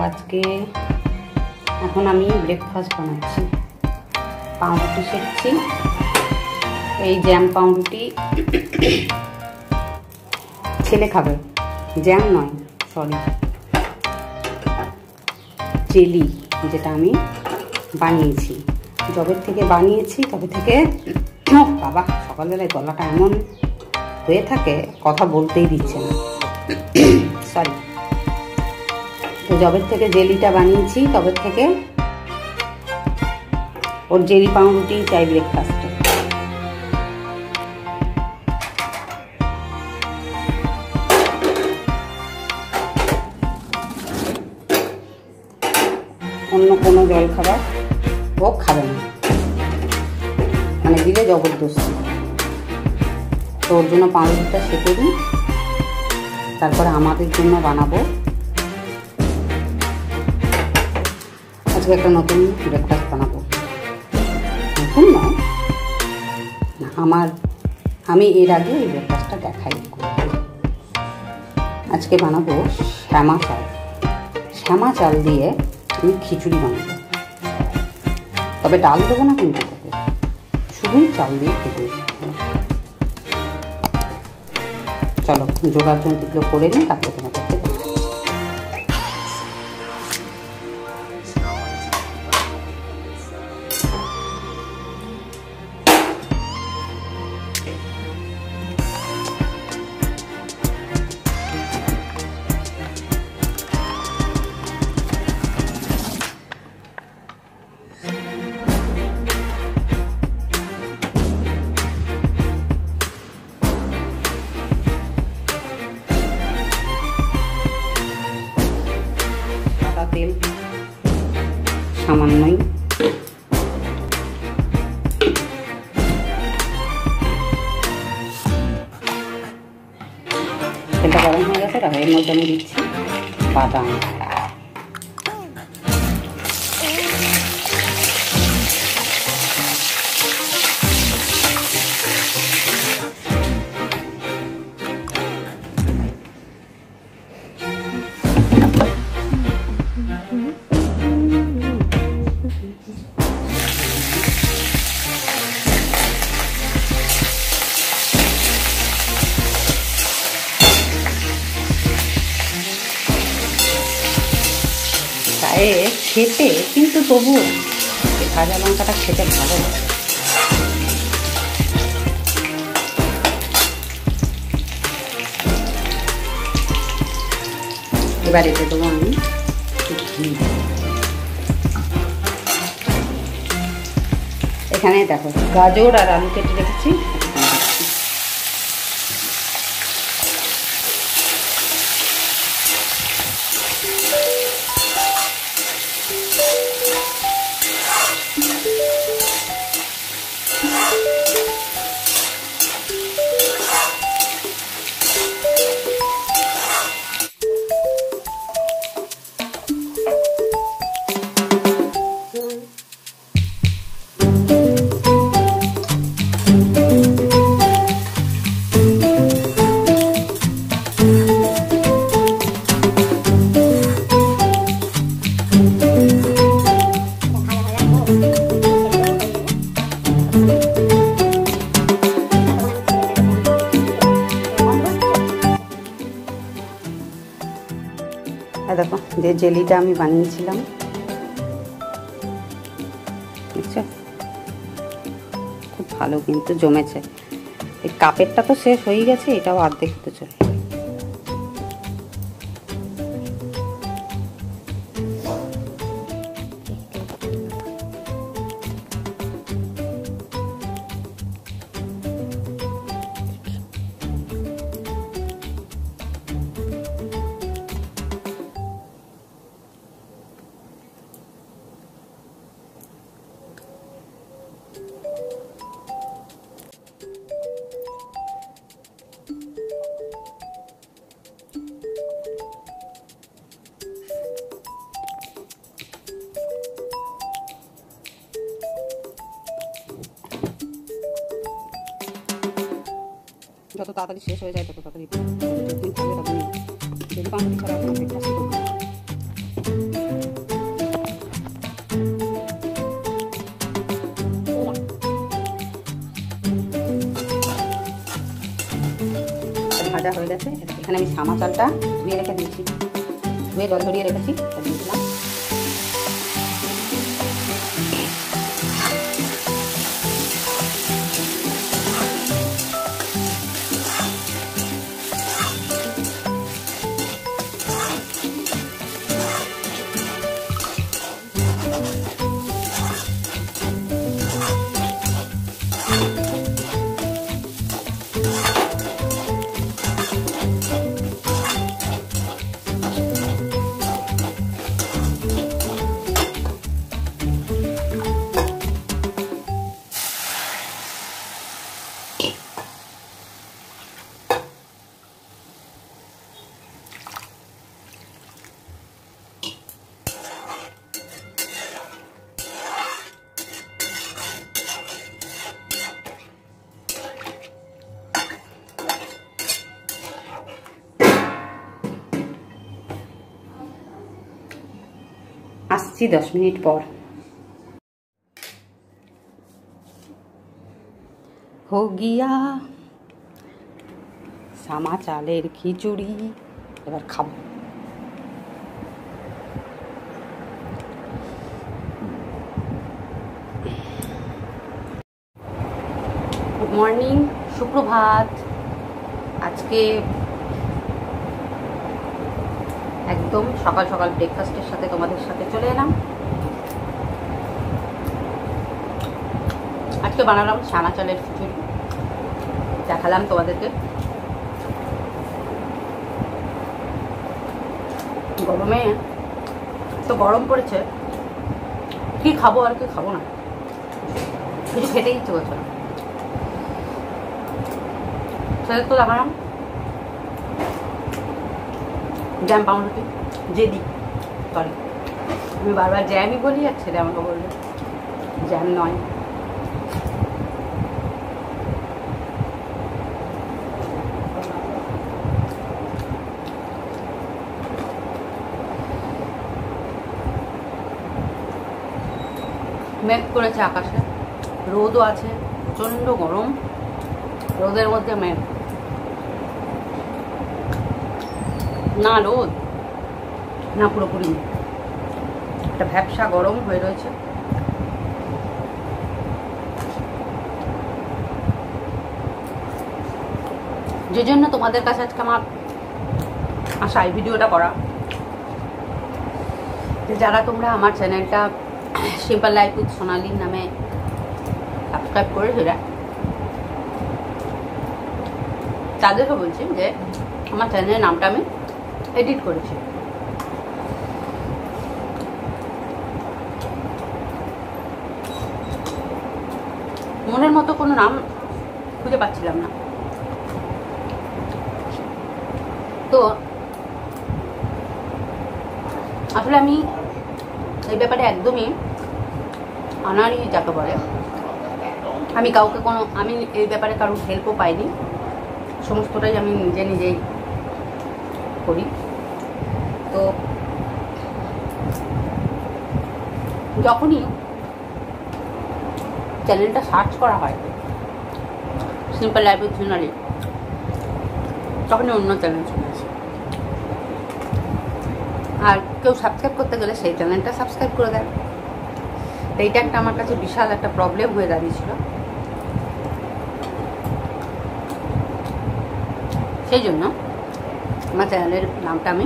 আজকে এখন আমি ব্রেকফাস্ট বানাচ্ছি। পাউরুটি সেকছি, এই জ্যাম পাউরুটি ছেলে খাবে, জ্যাম নয় সরি জেলি, যেটা আমি বানিয়েছি যবের থেকে বানিয়েছি। তবে থেকে বাবা সকালবেলায় গলাটা এমন হয়ে থাকে কথা বলতেই দিচ্ছে না সরি। তো জবের থেকে জেলিটা বানিয়েছি, তবে থেকে ওর জেলি পাউরুটি চাই ব্রেকফাস্টে। অন্য কোনো জল খাবার ও খাবে না, মানে দিলে জবরদস্তি। তো ওর জন্য পাউরুটিটা সেঁকে দিই, তারপরে আমাদের জন্য বানাবো আজকে একটা নতুন ব্রেকফাস্ট বানাবো। নতুন নয়, আমি এর আগে এই ব্রেকফাস্টটা দেখাই। আজকে বানাবো শ্যামা চাল দিয়ে আমি খিচুড়ি বানাবো। তবে ডাল দেবো না কিন্তু, শুধুই চাল দিয়ে খিচুড়ি। চলো জোগাড় যন্ত্রগুলো করে নিই, তারপরে তোমার করতে পারবো। তেল সামান্যই, তেলটা গরম হয়ে গেছে। তারপর এর মধ্যে আমি দিচ্ছি বাদাম। গায়ে খেতে কিন্তু তবুও ভাজা লঙ্কাটা খেতে ভালো লাগে। এবার এতে দেবো আমি ঘি। এখানে দেখো গাজর আর আলু কেটে রেখেছি, দেখো যে জেলিটা আমি বানিয়েছিলাম, বুঝছো খুব ভালো কিন্তু জমেছে। এই কাপেরটা তো শেষ হয়ে গেছে, এটাও অর্ধেক হতে চলে। যত তাড়াতাড়ি শেষ হয়ে যায় তত তাড়াতাড়ি যতদিন থাকবে ততদিন যদি পাউরুটি ছাড়া ব্রেকফাস্ট করবো। ভাজা হয়ে গেছে। এখানে আমি সামা চালটা ধুয়ে রেখে দিয়েছি, ধুয়ে জল ঝরিয়ে রেখেছি, দিয়েছিলাম। আসছি 10 মিনিট পর। हो गया সামা চালের খিচুড়ি, এবার খাবো। গুড মর্নিং, সুপ্রভাত। আজকে একদম সকাল সকাল ব্রেকফাস্টের সাথে তোমাদের সাথে চলে এলাম। আজকে বানালাম সামা চালের খিচুড়ি, দেখালাম তোমাদেরকে। গরমে তো গরম পড়েছে, কি খাবো আর কি খাবো না, কিছু খেতে ইচ্ছে করছে না, সেটা তো দেখালাম জ্যাম পাউরুটি। জেদি, সরি আমি বারবার জ্যামই বলি, আর ছেলে আমাকে বলবে জ্যাম নয়। মেঘ করেছে আকাশে, রোদও আছে, প্রচণ্ড গরম, রোদের মধ্যে মেঘ, না রোদ না পুরোপুরি নেই, একটা ভ্যাপসা গরম হয়ে রয়েছে। যে জন্য তোমাদের কাছে আজকে আমার আশা এই ভিডিওটা করা, যে যারা তোমরা আমার চ্যানেলটা সিম্পল লাইফ উইথ সোনালি নামে সাবস্ক্রাইব করে সেটা, তাদেরকে বলছি যে আমার চ্যানেলের নামটা আমি এডিট করেছি। মনের মতো কোনো নাম খুঁজে পাচ্ছিলাম না, তো আসলে আমি এই ব্যাপারে একদমই আনাড়ি যাকে বলে, আমি কাউকে আমি এই ব্যাপারে কারোর হেল্পও পাইনি, সমস্তটাই আমি নিজে নিজেই করি। তো যখনই চ্যানেলটা সার্চ করা হয় সিম্পল লাইফ উইথ সোনালি, তখনই অন্য চ্যানেল চলে আসে, আর কেউ সাবস্ক্রাইব করতে গেলে সেই চ্যানেলটা সাবস্ক্রাইব করে দেয়। এইটা একটা আমার কাছে বিশাল একটা প্রবলেম হয়ে দাঁড়িয়েছিল। সেই জন্য আমার চ্যানেলের নামটা আমি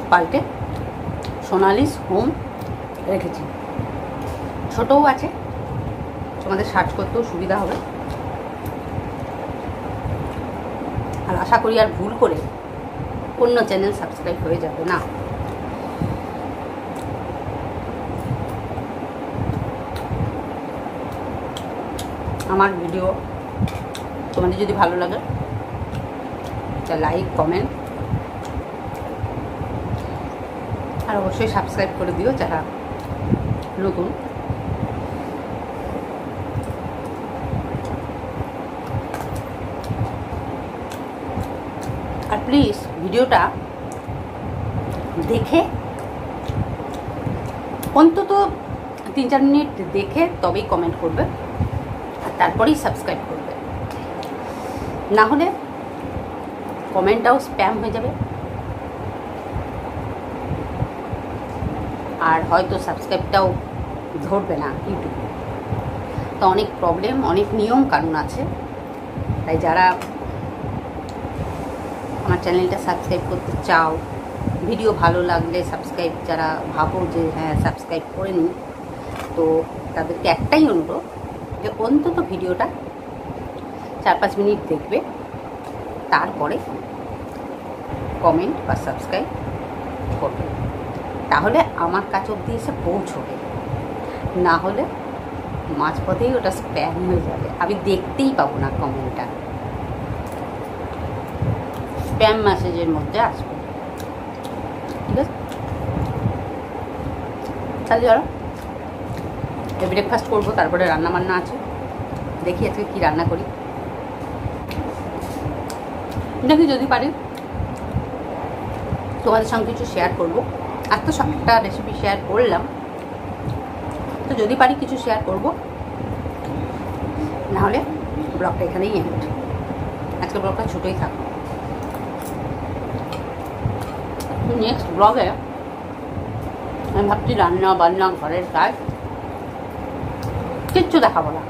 পাল্টে সোনালিস হোম রেখেছি। ছোটও আছে, তোমাদের সার্চ করতেও সুবিধা হবে, আর আশা করি আর ভুল করে অন্য চ্যানেল সাবস্ক্রাইব হয়ে যাবে না। আমার ভিডিও তোমাদের যদি ভালো লাগে তা লাইক, কমেন্ট আর অবশ্যই সাবস্ক্রাইব করে দিও যারা নতুন। আর প্লিজ ভিডিওটা দেখে অন্তত 3-4 মিনিট দেখে তবেই কমেন্ট করবে, আর তারপরেই সাবস্ক্রাইব করবে। না হলে কমেন্টটাও স্প্যাম হয়ে যাবে, আর হয়তো সাবস্ক্রাইবটাও ধরবে না ইউটিউব। তো অনেক প্রবলেম, অনেক নিয়ম কানুন আছে। তাই যারা আমার চ্যানেলটা সাবস্ক্রাইব করতে চাও, ভিডিও ভালো লাগলে সাবস্ক্রাইব, যারা ভাবো যে হ্যাঁ সাবস্ক্রাইব করে নিই, তো তাদেরকে একটাই অনুরোধ যে অন্তত ভিডিওটা 4-5 মিনিট দেখবে, তারপরে কমেন্ট বা সাবস্ক্রাইব করবে। তাহলে আমার কাছে অবধি এসে পৌঁছবে, না হলে মাঝপথেই ওটা স্প্যাম হয়ে যাবে, আমি দেখতেই পাবো না কমেন্টটা, স্প্যাম মেসেজের মধ্যে আসবে। ঠিক আছে, তাহলে চলো ব্রেকফাস্ট করবো, তারপরে রান্না বান্না আছে, দেখি আজকে কী রান্না করি, দেখি যদি পারি তোমাদের সঙ্গে কিছু শেয়ার করবো। আর তো সবটা রেসিপি শেয়ার করলাম, তো যদি পারি কিছু শেয়ার করবো, নাহলে ব্লগটা এখানেই এন্ড। আজকে ব্লগটা ছোটোই থাকবে, নেক্সট ব্লগে আমি ভাবছি রান্না বান্না, ঘরের কাজ কিচ্ছু দেখাবো না,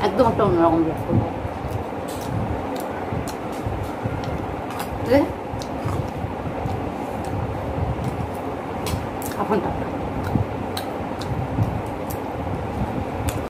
একদম একটা অন্যরকম ব্লগ করবো। এখন টাকা